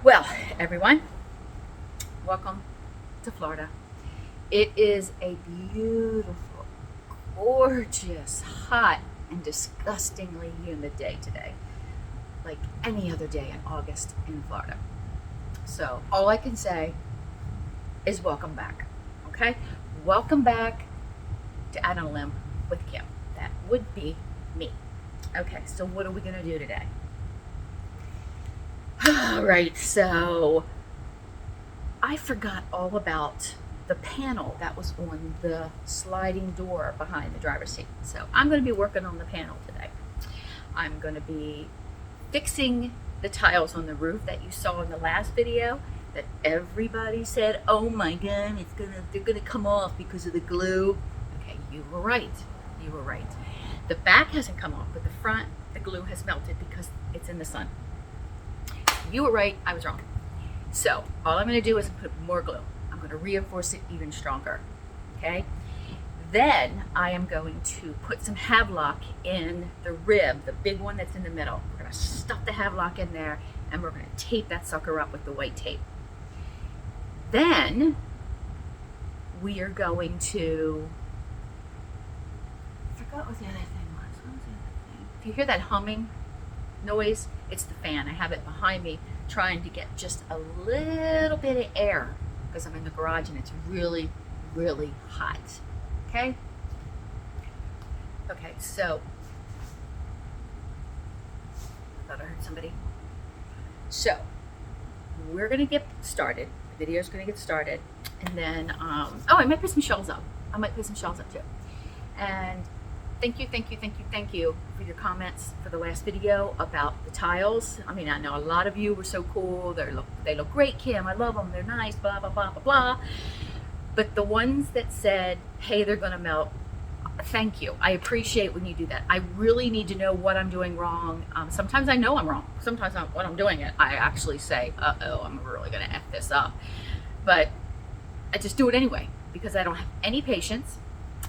Well, everyone, welcome to Florida. It is a beautiful, gorgeous, hot, and disgustingly humid day today, like any other day in August in Florida. So, all I can say is welcome back, okay? Welcome back to Out on a Limb with Kim. That would be me. Okay, so what are we going to do today? All right, so I forgot all about the panel that was on the sliding door behind the driver's seat. So I'm going to be working on the panel today. I'm going to be fixing the tiles on the roof that you saw in the last video that everybody said, oh my God, they're gonna come off because of the glue. Okay, you were right. You were right. The back hasn't come off, but the front, the glue has melted because it's in the sun. You were right, I was wrong. So all I'm going to do is put more glue. I'm going to reinforce it even stronger. Okay. Then I am going to put some Havelock in the rib, the big one that's in the middle. We're going to stuff the Havelock in there and we're going to tape that sucker up with the white tape. Then we are going to, I forgot what the other thing was. What was the other thing? If you hear that humming noise, it's the fan. I have it behind me trying to get just a little bit of air because I'm in the garage and it's really, really hot. Okay? Okay, so I thought I heard somebody. So we're gonna get started. The video's gonna get started. And then I might put some shells up. I might put some shells up too. And thank you for your comments for the last video about the tiles. I mean, I know a lot of you were so cool. They look great, Kim. I love them. They're nice, blah, blah, blah, blah, blah. But the ones that said, hey, they're going to melt, thank you. I appreciate when you do that. I really need to know what I'm doing wrong. Sometimes I know I'm wrong. Sometimes when I'm doing it, I actually say, uh-oh, I'm really going to F this up. But I just do it anyway because I don't have any patience.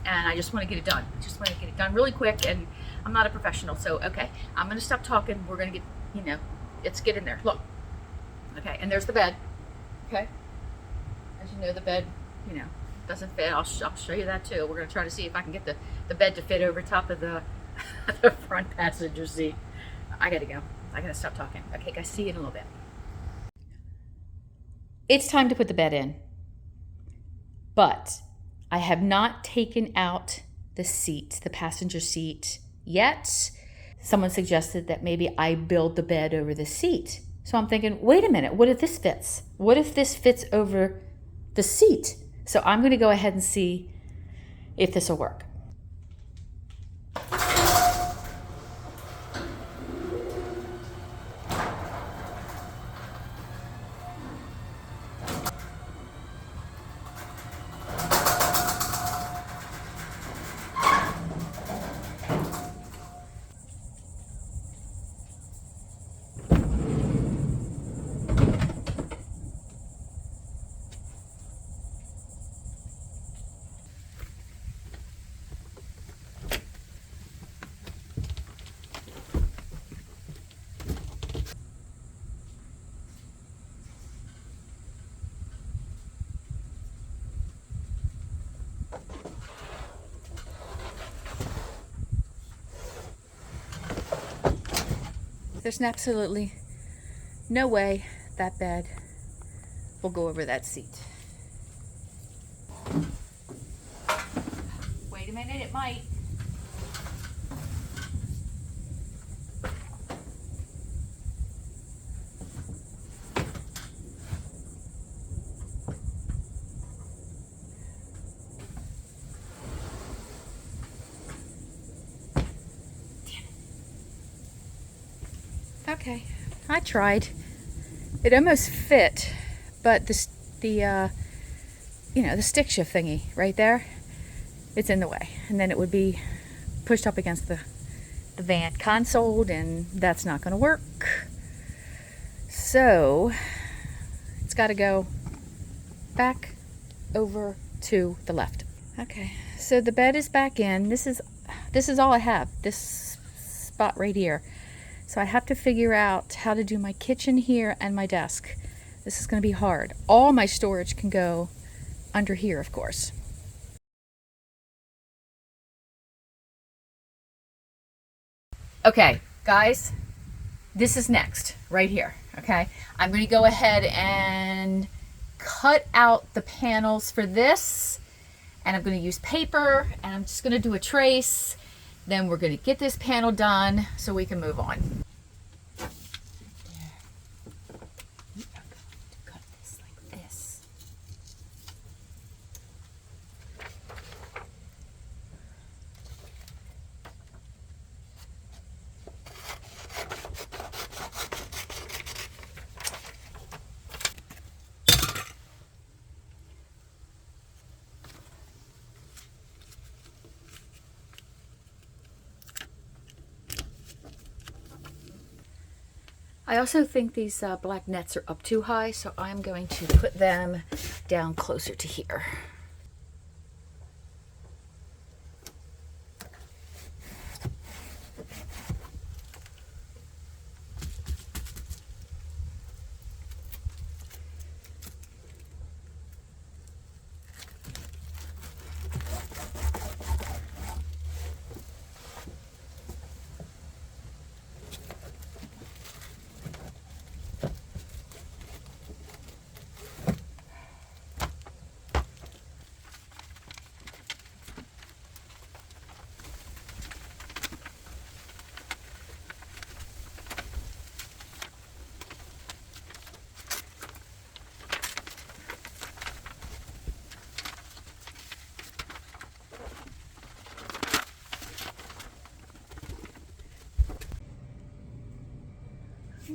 And I just want to get it done. I just want to get it done really quick, and I'm not a professional, so okay. I'm going to stop talking. We're going to get, let's get in there. Look. Okay, and there's the bed. Okay. As you know, the bed, doesn't fit. I'll show you that too. We're going to try to see if I can get the bed to fit over top of the, the front passenger seat. I got to go. I got to stop talking. Okay, guys, see you in a little bit. It's time to put the bed in. But I have not taken out the seat, the passenger seat yet. Someone suggested that maybe I build the bed over the seat. So I'm thinking, wait a minute, what if this fits? What if this fits over the seat? So I'm going to go ahead and see if this will work. There's absolutely no way that bed will go over that seat. Wait a minute, it might. Okay, I tried. It almost fit, but the stick shift thingy right there, it's in the way, and then it would be pushed up against the van console, and that's not going to work. So it's got to go back over to the left. Okay, so the bed is back in. This is all I have, this spot right here. So I have to figure out how to do my kitchen here and my desk. This is going to be hard. All my storage can go under here, of course. Okay, guys, this is next, right here, okay? I'm going to go ahead and cut out the panels for this, and I'm going to use paper, and I'm just going to do a trace. Then we're going to get this panel done so we can move on. Cut this like this. I also think these black nets are up too high, so I'm going to put them down closer to here.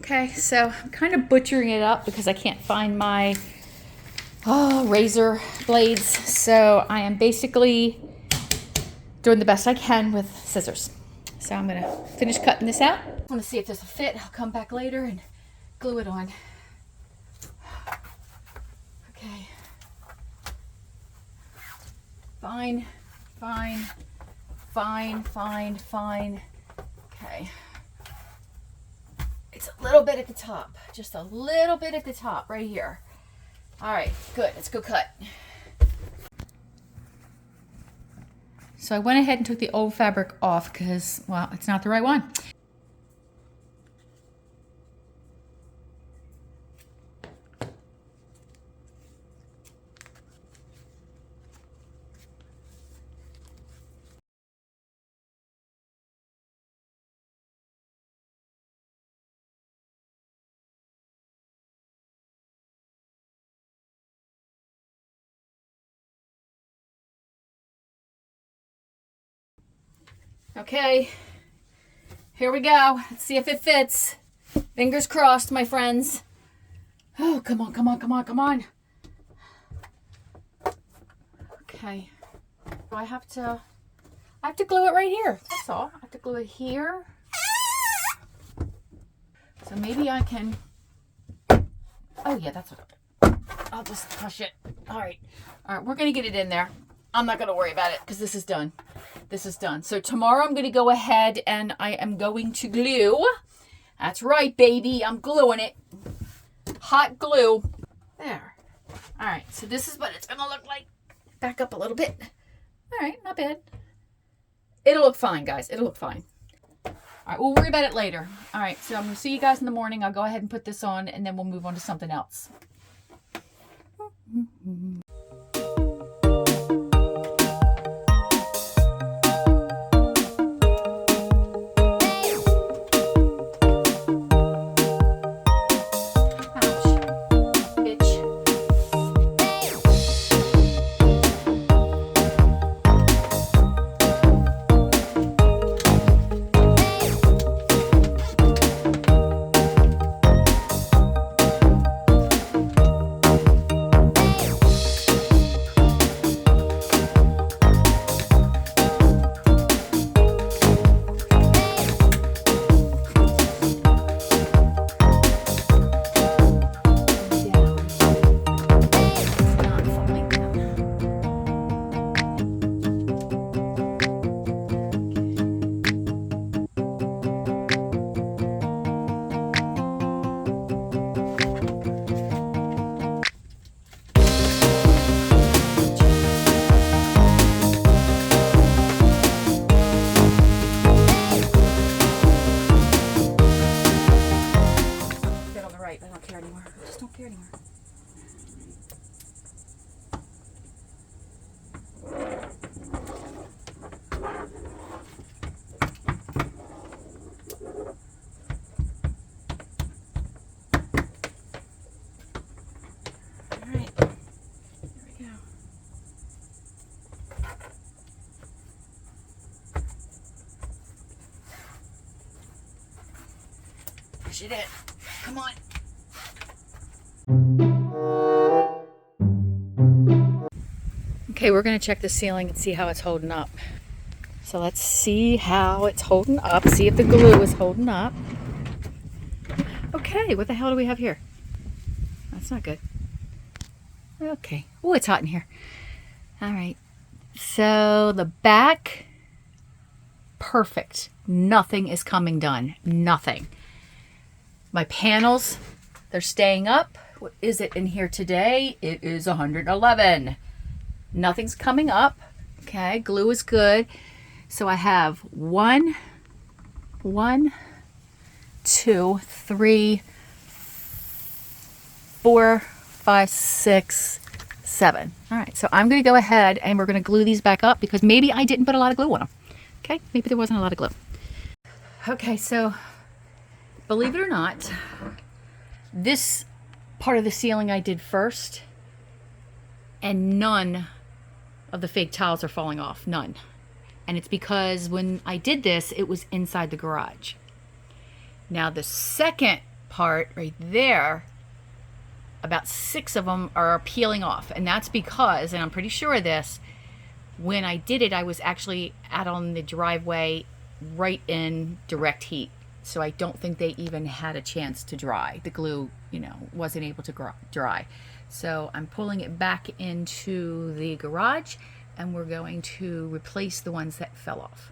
Okay, so I'm kind of butchering it up because I can't find my razor blades. So I am basically doing the best I can with scissors. So I'm going to finish cutting this out. I want to see if there's a fit. I'll come back later and glue it on. Okay. Fine, fine, fine, fine, fine. Okay. It's a little bit at the top, just a little bit at the top right here. All right, good, let's go cut. So I went ahead and took the old fabric off because, well, it's not the right one. Okay, here we go. Let's see if it fits. Fingers crossed, my friends. Oh, come on, come on, come on, come on. Okay. Do I have to glue it right here. That's all. I have to glue it here. So maybe I can, oh yeah, that's what I'll just push it. All right, we're gonna get it in there. I'm not gonna worry about it because this is done. This is done. So tomorrow I'm gonna go ahead and I am going to glue. That's right, baby, I'm gluing it. Hot glue. There. All right, so this is what it's gonna look like. Back up a little bit. All right, not bad. It'll look fine, guys, it'll look fine. All right, we'll worry about it later. All right, so I'm gonna see you guys in the morning. I'll go ahead and put this on and then we'll move on to something else. I don't care anymore. I just don't care anymore. All right, there we go. Push it in. Come on. Okay, we're going to check the ceiling and see how it's holding up. So let's see how it's holding up. See if the glue is holding up. Okay, what the hell do we have here? That's not good. Okay. Oh, it's hot in here. All right. So the back, perfect. Nothing is coming done. Nothing. My panels, they're staying up. What is it in here today? It is 111. Nothing's coming up. Okay, glue is good. So I have 1, 2, 3, 4, 5, 6, 7. All right, so I'm going to go ahead and we're going to glue these back up because maybe I didn't put a lot of glue on them. Okay, maybe there wasn't a lot of glue. Okay, so believe it or not, this part of the ceiling I did first, and none of the fake tiles are falling off. None. And it's because when I did this, it was inside the garage. Now the second part right there, about 6 of them are peeling off. And that's because, and I'm pretty sure of this, when I did it, I was actually out on the driveway right in direct heat. So I don't think they even had a chance to dry. The glue, you know, wasn't able to dry. So I'm pulling it back into the garage and we're going to replace the ones that fell off.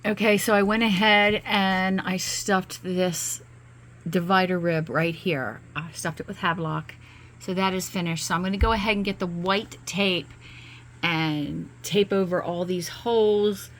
Okay, so I went ahead and I stuffed this divider rib right here. I stuffed it with Havelock. So that is finished. So I'm going to go ahead and get the white tape and tape over all these holes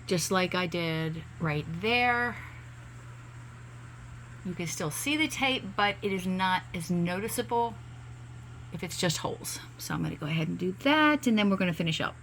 just like I did right there. You can still see the tape, but it is not as noticeable if it's just holes. So I'm going to go ahead and do that and then we're going to finish up.